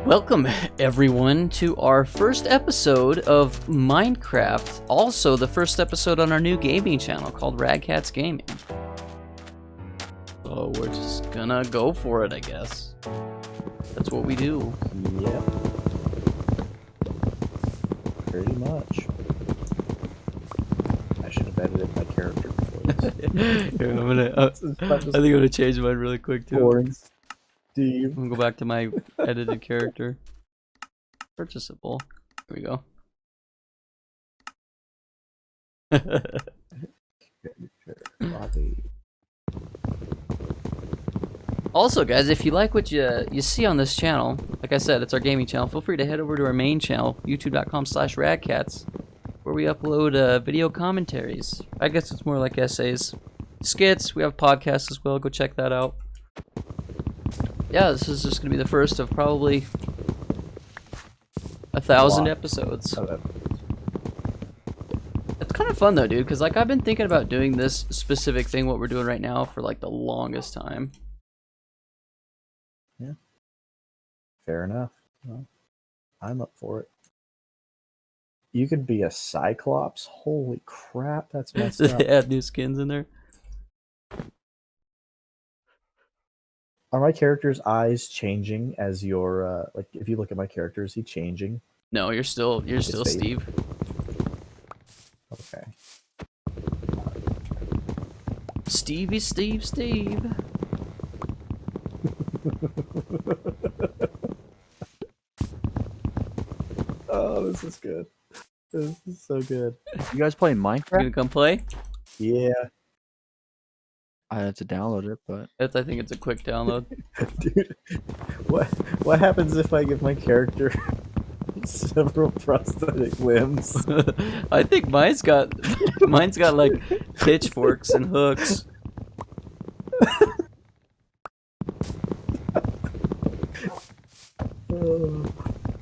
Welcome, everyone, to our first episode of Minecraft. Also, the first episode on our new gaming channel called Radcats Gaming. So we're just gonna go for it, I guess. That's what we do. Yep. Pretty much. I should have edited my character before this. Here, I think I'm gonna change mine really quick too. Boring Steve. I'm gonna go back to my edited character. Purchasable. Here we go. Also, guys, if you like what you see on this channel, like I said, it's our gaming channel. Feel free to head over to our main channel, youtube.com/radcats, where we upload video commentaries. I guess it's more like essays, skits. We have podcasts as well. Go check that out. Yeah, this is just gonna be the first of probably 1,000 episodes. It's kind of fun though, dude, because like I've been thinking about doing this specific thing, what we're doing right now, for like the longest time. Yeah. Fair enough. Well, I'm up for it. You could be a Cyclops? Holy crap, that's messed up. They add new skins in there. Are my character's eyes changing as your like if you look at my character, is he changing? No, you're still Steve. Okay. Stevie Steve. Oh, this is good. This is so good. You guys playing You Minecraft? gonna come play? Yeah. I had to download it, but I think it's a quick download. Dude, what happens if I give my character several prosthetic limbs? I think mine's got like pitchforks and hooks.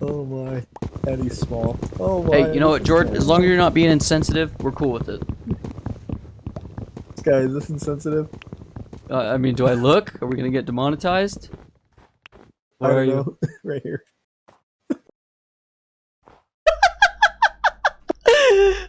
Oh my, and he's small. Oh my. Hey, you know what, George? As long as you're not being insensitive, we're cool with it. This guy, is this insensitive? I mean, do I look? Are we gonna get demonetized? Where are you? Right here.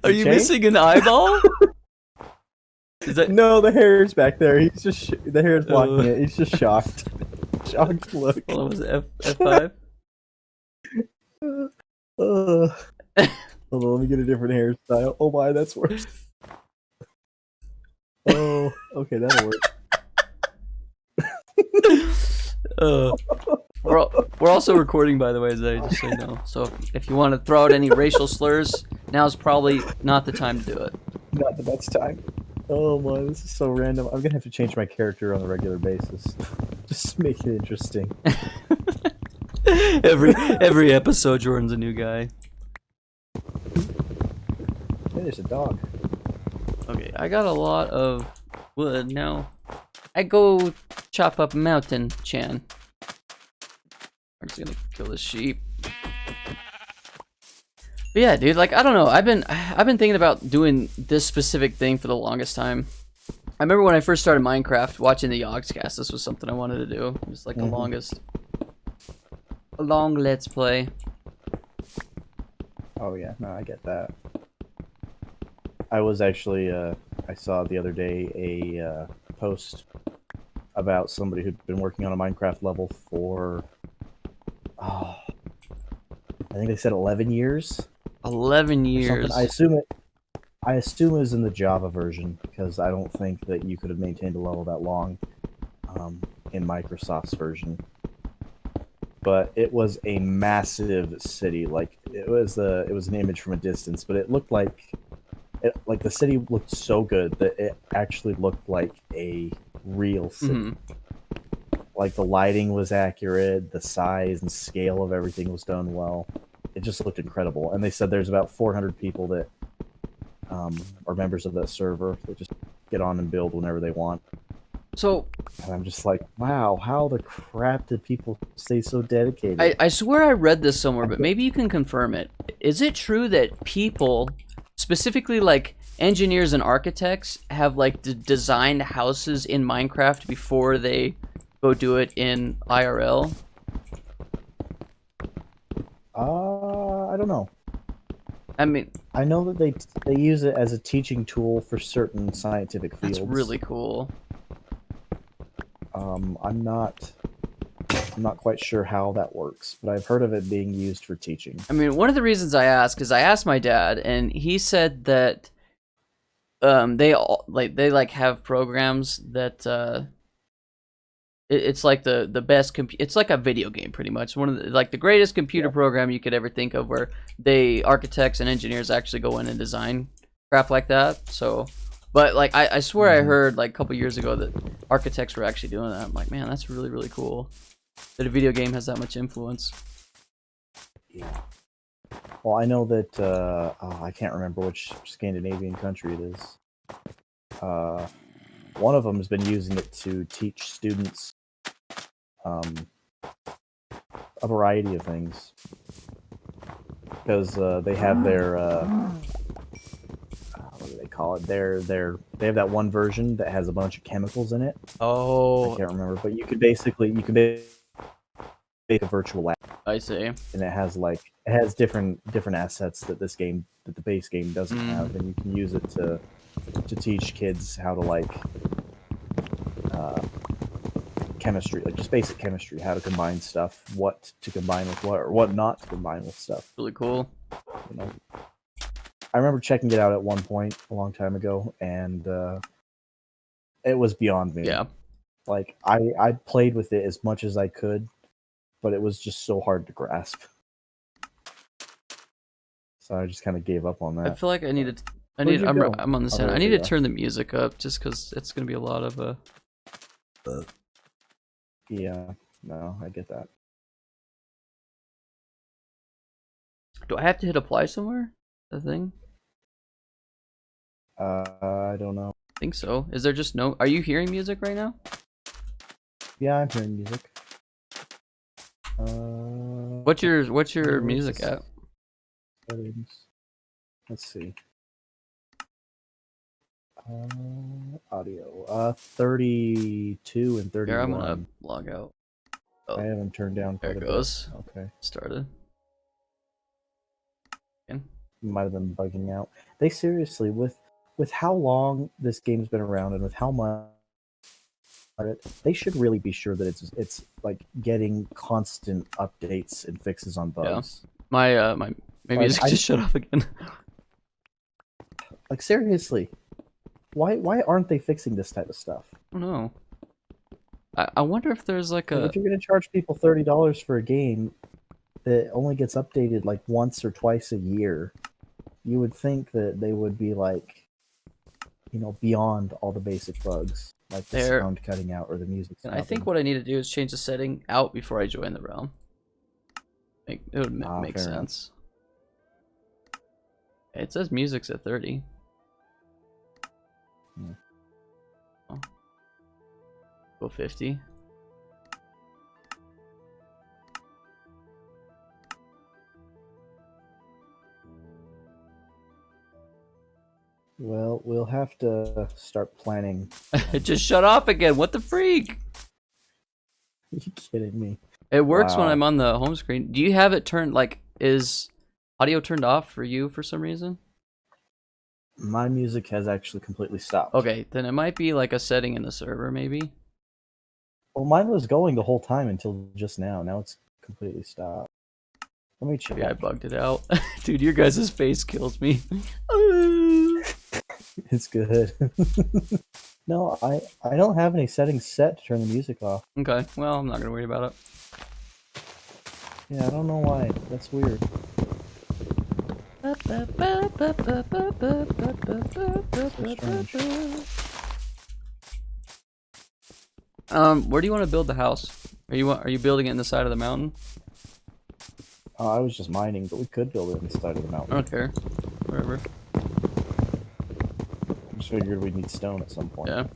Are you Jay? missing an eyeball? Is that? No, the hair is back there. He's just the hair is blocking it. He's just shocked. Shocked look. Hold on, was it F5? Hold on, let me get a different hairstyle. Oh my, that's worse. Oh, okay, that'll work. We're also recording, by the way, Zay, just so you know. So if you want to throw out any racial slurs, now's probably not the time to do it. Not the best time. Oh my, this is so random. I'm gonna have to change my character on a regular basis. Just make it interesting. every episode, Jordan's a new guy. Hey, there's a dog. Okay, I got a lot of wood now. I go chop up a mountain, Chan. I'm just gonna kill this sheep. But yeah, dude, like I don't know. I've been thinking about doing this specific thing for the longest time. I remember when I first started Minecraft, watching the Yogscast. This was something I wanted to do. Just like the longest, a long let's play. Oh yeah, no, I get that. I was actually, I saw the other day a post about somebody who'd been working on a Minecraft level for, I think they said 11 years. 11 years. I assume it was in the Java version, because I don't think that you could have maintained a level that long in Microsoft's version. But it was a massive city. Like it was an image from a distance, but it looked like the city looked so good that it actually looked like a real city. Like the lighting was accurate, the size and scale of everything was done well. It just looked incredible. And they said there's about 400 people that are members of that server that just get on and build whenever they want. So, and I'm just like, wow, how the crap did people stay so dedicated? I swear I read this somewhere, but maybe you can confirm it. Is it true that people, specifically like engineers and architects, have like designed houses in Minecraft before they go do it in IRL? I don't know. I mean, I know that they use it as a teaching tool for certain scientific fields. that's really cool. I'm not quite sure how that works, but I've heard of it being used for teaching. I mean, one of the reasons I asked is I asked my dad, and he said that they all they have programs that it's like the best it's like a video game pretty much, one of the, like the greatest computer program you could ever think of, where they architects and engineers actually go in and design crap like that. So but like I swear I heard like a couple years ago that architects were actually doing that. I'm like, man, that's really, really cool that a video game has that much influence. Yeah. Well, I know that I can't remember which Scandinavian country it is. One of them has been using it to teach students a variety of things, because they have their what do they call it? They have that one version that has a bunch of chemicals in it. Oh, I can't remember, but you could basically make a virtual lab, I see. and it has different assets that the base game doesn't have, and you can use it to teach kids how to like chemistry, like just basic chemistry, how to combine stuff, what to combine with what, or what not to combine with stuff. Really cool. You know, I remember checking it out at one point a long time ago, and it was beyond me. Yeah. Like I played with it as much as I could, but it was just so hard to grasp. So I just kind of gave up on that. I feel like I need to. Where'd you go? I'm on the sound. I need to turn the music up just because it's gonna be a lot of Yeah, no, I get that. Do I have to hit apply somewhere? The thing? I don't know. I think so. Is there just no? Are you hearing music right now? Yeah, I'm hearing music. What's your what's music this? at? Settings. Let's see. Audio. 32 and 31. Here, I'm gonna log out. I haven't turned down There quite it a goes. bit. Okay. Started. Again. Might have been bugging out. They seriously, with how long this game's been around and with how much they should really be sure that it's like getting constant updates and fixes on bugs. Yeah. My music just shut off again. Like seriously, why aren't they fixing this type of stuff? I don't know. I wonder if there's like a. If you're gonna charge people $30 for a game that only gets updated like once or twice a year, you would think that they would be like, you know, beyond all the basic bugs, like the sound cutting out or the music stopping. I think what I need to do is change the setting out before I join the realm. It would make sense. It says music's at 30. Oh. Go 50. Well, we'll have to start planning. It just shut off again. What the freak? Are you kidding me? It works when I'm on the home screen. Do you have it turned, like, is audio turned off for you for some reason? My music has actually completely stopped. Okay, then it might be like a setting in the server, maybe. Well, mine was going the whole time until just now. Now it's completely stopped. Let me check. Yeah, I bugged it out. Dude, your guys' face kills me. It's good. No, I don't have any settings set to turn the music off. Okay, well, I'm not gonna worry about it. Yeah, I don't know why. That's weird. Where do you want to build the house? Are you building it in the side of the mountain? I was just mining, but we could build it on the side of the mountain. I don't care. Whatever. I just figured we'd need stone at some point. Yeah.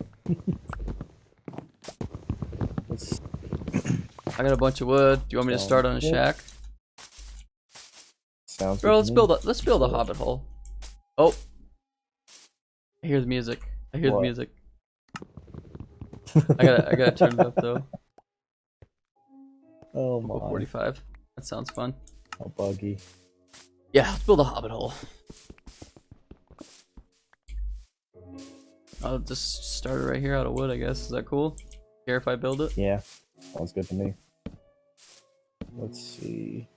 Let's... I got a bunch of wood. Do you want me to start on a shack? Sounds Bro, good let's build a hobbit hole. Oh. I hear the music. I hear the music. I gotta turn it up though. Oh my. 45. That sounds fun. A buggy. Yeah, let's build a hobbit hole. I'll just start it right here out of wood, I guess. Is that cool? Care if I build it? Yeah, sounds good to me. Let's see.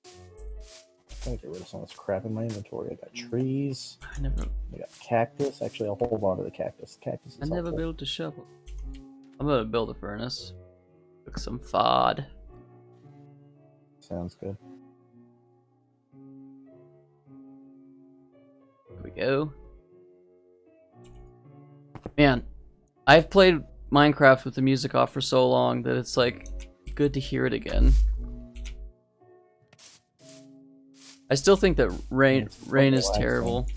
I'm gonna get rid of some of this crap in my inventory. I got trees. I never I got cactus. Actually, I'll hold on to the cactus. Cactus is helpful. built a shovel. I'm gonna build a furnace. Cook some fod. Sounds good. Here we go. Man, I've played Minecraft with the music off for so long that it's like good to hear it again. I still think that rain It's is relaxing. terrible.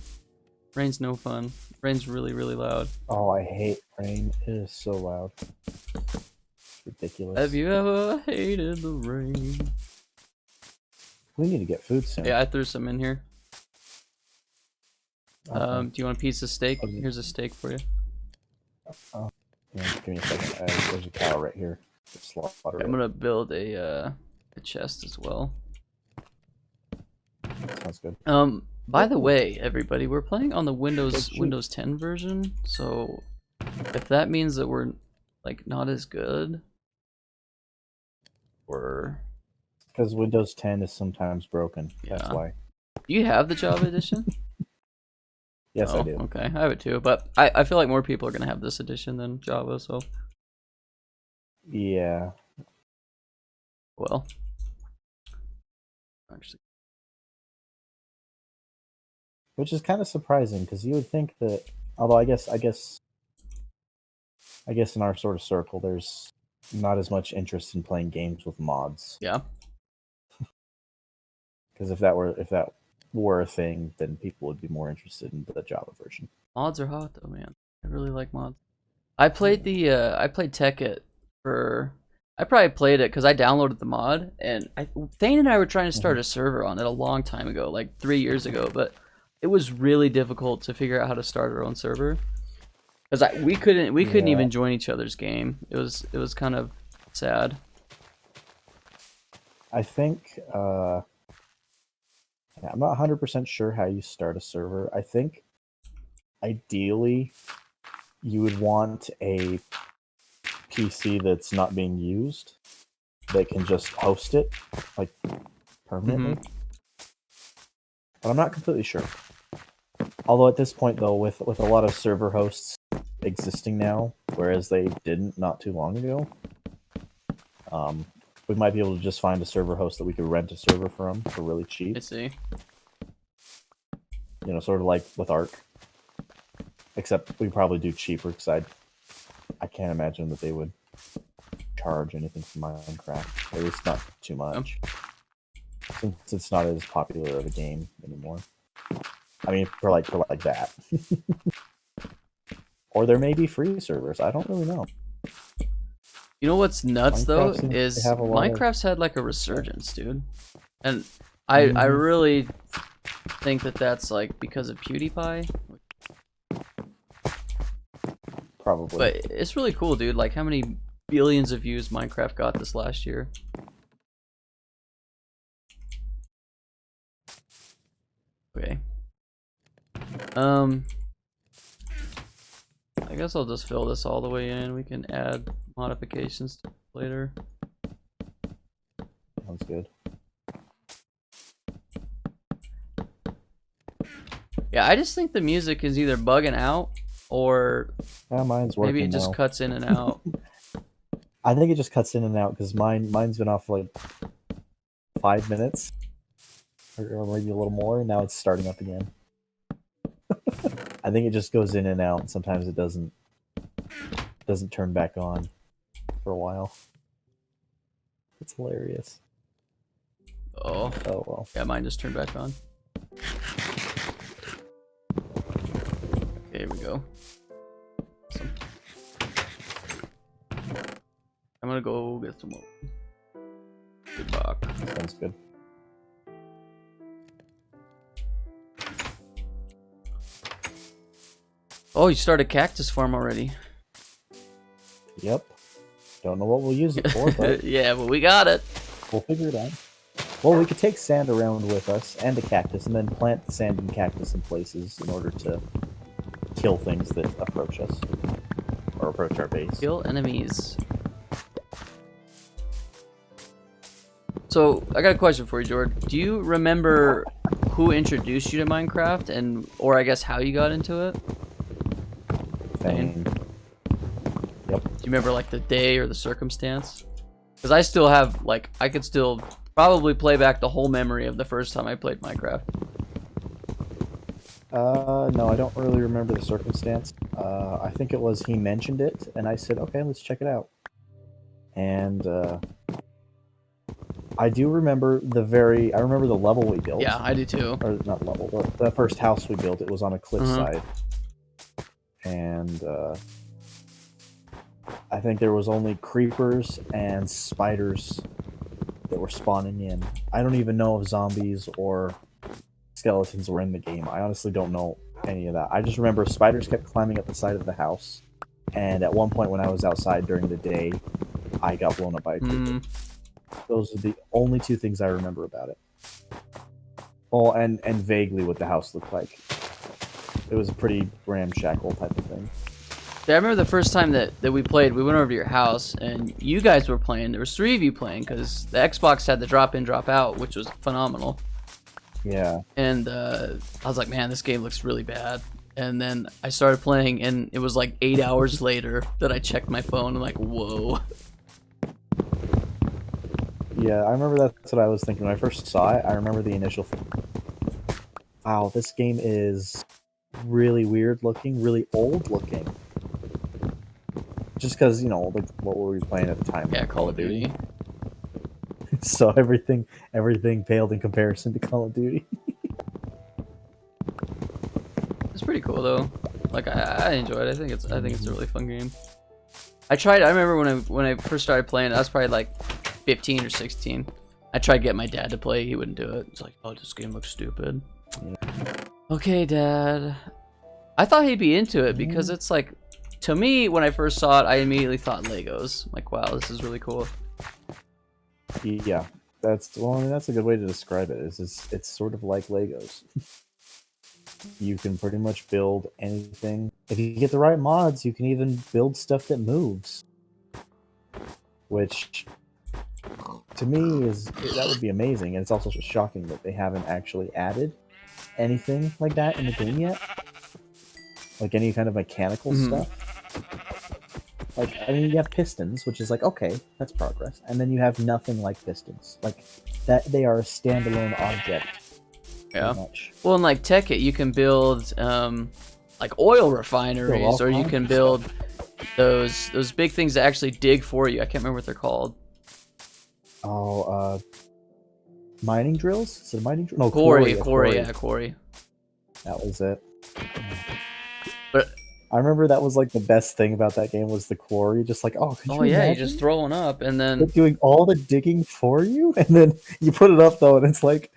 Rain's no fun. Rain's really, really loud. Oh, I hate rain. It is so loud. It's ridiculous. Have you ever hated the rain? We need to get food soon. Yeah, I threw some in here. Okay. Do you want a piece of steak? Okay. Here's a steak for you. Yeah, give me a second. There's a cow right here. Just slaughter it. I'm gonna build a chest as well. Sounds good. By the way, everybody, we're playing on the Good shoot. Windows 10 version, so if that means that we're like not as good, or Because Windows 10 is sometimes broken. That's Yeah. why. do you have the Java edition? Yes, I Oh, do. Okay, I have it too, but I feel like more people are gonna have this edition than Java, so Yeah. well. Actually, Which is kind of surprising because you would think that, although I guess in our sort of circle, there's not as much interest in playing games with mods. yeah. Because if that were a thing, then people would be more interested in the Java version. Mods are hot though, man. I really like mods. I played I played Tekkit for. I probably played it because I downloaded the mod, and Thane and I were trying to start a server on it a long time ago, like 3 years ago, but it was really difficult to figure out how to start our own server because we couldn't Yeah. even join each other's game. It was kind of sad. I think I'm not 100% sure how you start a server. I think ideally you would want a PC that's not being used that can just host it like permanently. But I'm not completely sure. Although at this point though, with a lot of server hosts existing now, whereas they didn't not too long ago, we might be able to just find a server host that we could rent a server from for really cheap. I see. You know, sort of like with Ark. Except we probably do cheaper because I can't imagine that they would charge anything for Minecraft. At least not too much. Since it's not as popular of a game anymore. I mean, for like that. Or there may be free servers. I don't really know. You know what's nuts though Minecraft seems to is have a lot of- Minecraft's had like a resurgence, dude, and I Mhm. really think that that's like because of PewDiePie. Probably. But it's really cool, dude. Like how many billions of views Minecraft got this last year. Okay. I guess I'll just fill this all the way in. We can add modifications to it later. Sounds good. Yeah, I just think the music is either bugging out or Yeah, mine's working maybe it just now. cuts in and out. I think it just cuts in and out because mine's been off for like 5 minutes. Or maybe a little more, and now it's starting up again. I think it just goes in and out, and sometimes it doesn't turn back on for a while. It's hilarious. Oh, Oh well. yeah, mine just turned back on. Okay, here we go. Awesome. I'm gonna go get some more. Good box. Sounds good. Oh, you started cactus farm already. Yep. Don't know what we'll use it for, but Yeah, but we got it. we'll figure it out. Well, we could take sand around with us and a cactus, and then plant the sand and cactus in places in order to kill things that approach us or approach our base. Kill enemies. So, I got a question for you, Jordan. Do you remember who introduced you to Minecraft, and or I guess how you got into it? Thing. Do you remember like the day or the circumstance? Because I still have like I could still probably play back the whole memory of the first time I played Minecraft. No, I don't really remember the circumstance. I think it was he mentioned it, and I said, okay, let's check it out. And I do remember I remember the level we built. Yeah, I do too. Or not level, but the first house we built, it was on a cliffside. And I think there was only creepers and spiders that were spawning in. I don't even know if zombies or skeletons were in the game. I honestly don't know any of that. I just remember spiders kept climbing up the side of the house, and at one point when I was outside during the day, I got blown up by a creeper. Those are the only two things I remember about it. Oh, and vaguely what the house looked like. It was a pretty ramshackle type of thing. Yeah, I remember the first time that we played, we went over to your house, and you guys were playing. There was 3 of you playing, because the Xbox had the drop-in, drop-out, which was phenomenal. Yeah. And I was like, man, this game looks really bad. And then I started playing, and it was like 8 hours later that I checked my phone, and like, whoa. Yeah, I remember that's what I was thinking when I first saw it. I remember the initial wow, this game is really weird looking, really old looking. Just because, you know, like, what were we playing at the time? Yeah, Call of Duty. So everything paled in comparison to Call of Duty. It's pretty cool though. Like I enjoy it. I think it's a really fun game. I remember when I first started playing, I was probably like 15 or 16. I tried to get my dad to play, he wouldn't do it. It's like, oh, this game looks stupid. Yeah. Okay, Dad. I thought he'd be into it because it's like, to me, when I first saw it, I immediately thought Legos. Like, wow, this is really cool. Yeah, that's a good way to describe it. It's sort of like Legos. You can pretty much build anything. If you get the right mods, you can even build stuff that moves. Which, to me, that would be amazing. And it's also just shocking that they haven't actually added anything like that in the game yet. Like any kind of mechanical stuff. Like, I mean, you have pistons, which is like, okay, that's progress. And then you have nothing like pistons. Like, that they are a standalone object. Yeah. Well, in like Tekkit, you can build like oil refineries, or you can build those big things that actually dig for you. I can't remember what they're called. Oh, mining drills? Is it a mining drill? No, quarry. Quarry. Yeah, quarry. That was it. But I remember that was like the best thing about that game was the quarry. Just like, oh, could you yeah, imagine? you just throw one up and then They're doing all the digging for you, and then you put it up though, and it's like,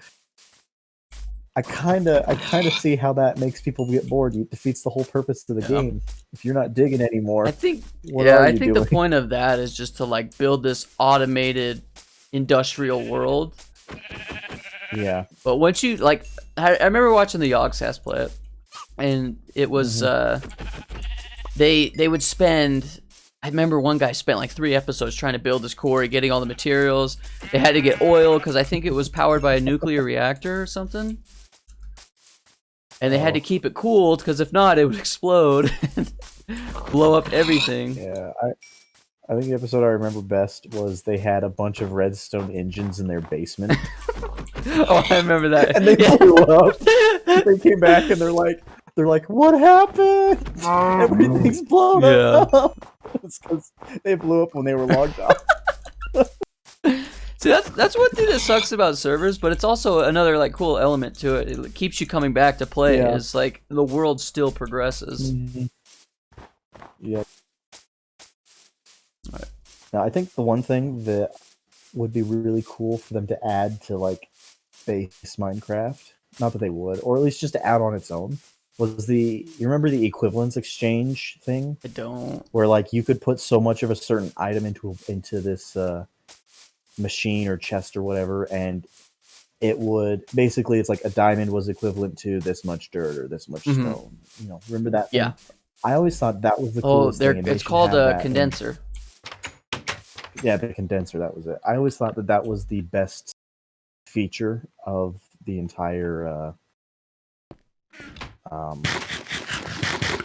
I kind of see how that makes people get bored. It defeats the whole purpose of the game if you're not digging anymore. I think I think the point of that is just to like build this automated industrial world. Yeah. But once you like, I remember watching the Yogscast play it, and it was they would spend. I remember one guy spent like 3 episodes trying to build this quarry, getting all the materials. They had to get oil because I think it was powered by a nuclear reactor or something. And they had to keep it cooled because if not, it would explode and blow up everything. Yeah, I think the episode I remember best was they had a bunch of redstone engines in their basement. Oh, I remember that. And they blew up. They came back and they're like, what happened? Everything's blown up. It's because they blew up when they were logged off. See, that's one thing that sucks about servers, but it's also another like cool element to it. It keeps you coming back to play. Yeah. Is like the world still progresses. Yeah. Right. Now, I think the one thing that would be really cool for them to add to like base Minecraft, not that they would, or at least just to add on its own, was you remember the equivalence exchange thing? I don't. Where like you could put so much of a certain item into this machine or chest or whatever, and it would basically, it's like a diamond was equivalent to this much dirt or this much Mhm. stone. You know, remember that thing? Yeah. I always thought that was the Oh, coolest thing. and they it's should called have a that in- condenser. Yeah, the condenser. That was it. I always thought that that was the best feature of the entire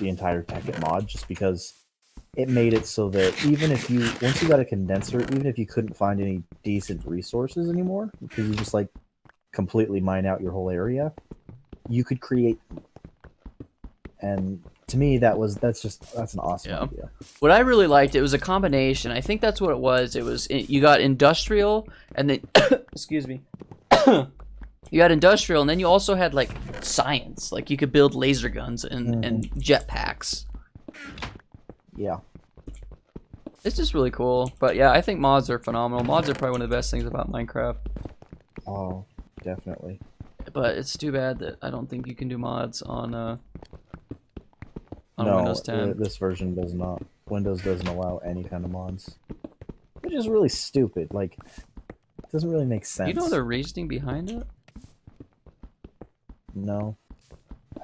Tekkit mod, just because it made it so that even if you once you got a condenser, even if you couldn't find any decent resources anymore, because you just like completely mine out your whole area, you could create them. And to me, that's an awesome Yeah. idea. What I really liked, it was a combination. I think that's what it was. You got industrial, and then excuse me, you got industrial, and then you also had like science. Like you could build laser guns and jetpacks. Yeah. It's just really cool. But yeah, I think mods are phenomenal. Mods are probably one of the best things about Minecraft. Oh, definitely. But it's too bad that I don't think you can do mods on No, Windows 10. this version does not. Windows doesn't allow any kind of mods, which is really stupid. Like, it doesn't really make sense. Do you know the reasoning behind it? No,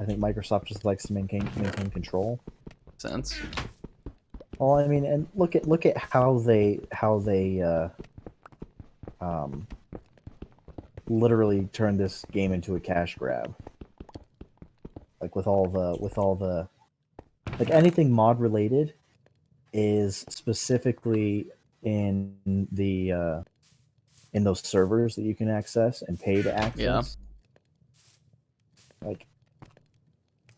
I think Microsoft just likes to maintain control. Sense. Well, I mean, and look at how they literally turned this game into a cash grab. Like with all the like anything mod related is specifically in the in those servers that you can access and pay to access. Yeah. Like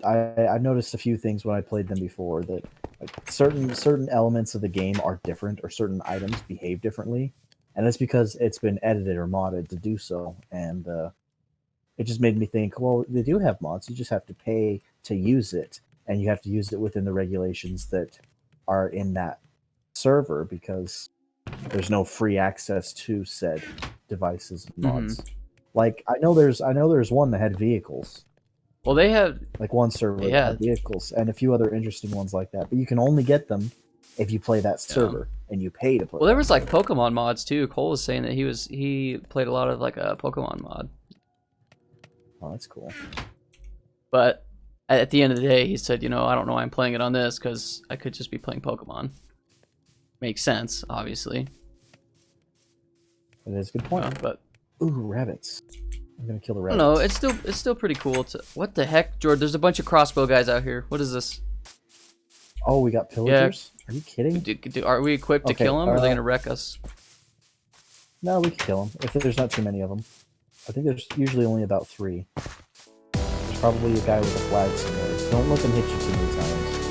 I've noticed a few things when I played them before that like certain elements of the game are different or certain items behave differently, and that's because it's been edited or modded to do so. And it just made me think, well, they do have mods. You just have to pay to use it, and you have to use it within the regulations that are in that server because there's no free access to said devices and mods. Like I know there's one that had vehicles. Well, they have. Like one server that Yeah. had vehicles and a few other interesting ones like that. But you can only get them if you play that server and you pay to play. Well, there that was like server. Pokemon mods too. Cole was saying that he played a lot of like a Pokemon mod. Oh, that's cool. But at the end of the day, he said, you know, I don't know why I'm playing it on this because I could just be playing Pokemon. Makes sense, obviously. That is a good point. But Ooh, rabbits. I'm gonna kill the I rabbits. don't know. It's still pretty cool. What the heck, George? There's a bunch of crossbow guys out here. What is this? Oh, we got pillagers? Are you kidding? Are we equipped to Okay, kill them, or are they gonna wreck us? No, we can kill them if there's not too many of them. I think there's usually only about 3. There's probably a guy with a flag somewhere. Don't let them hit you too many times.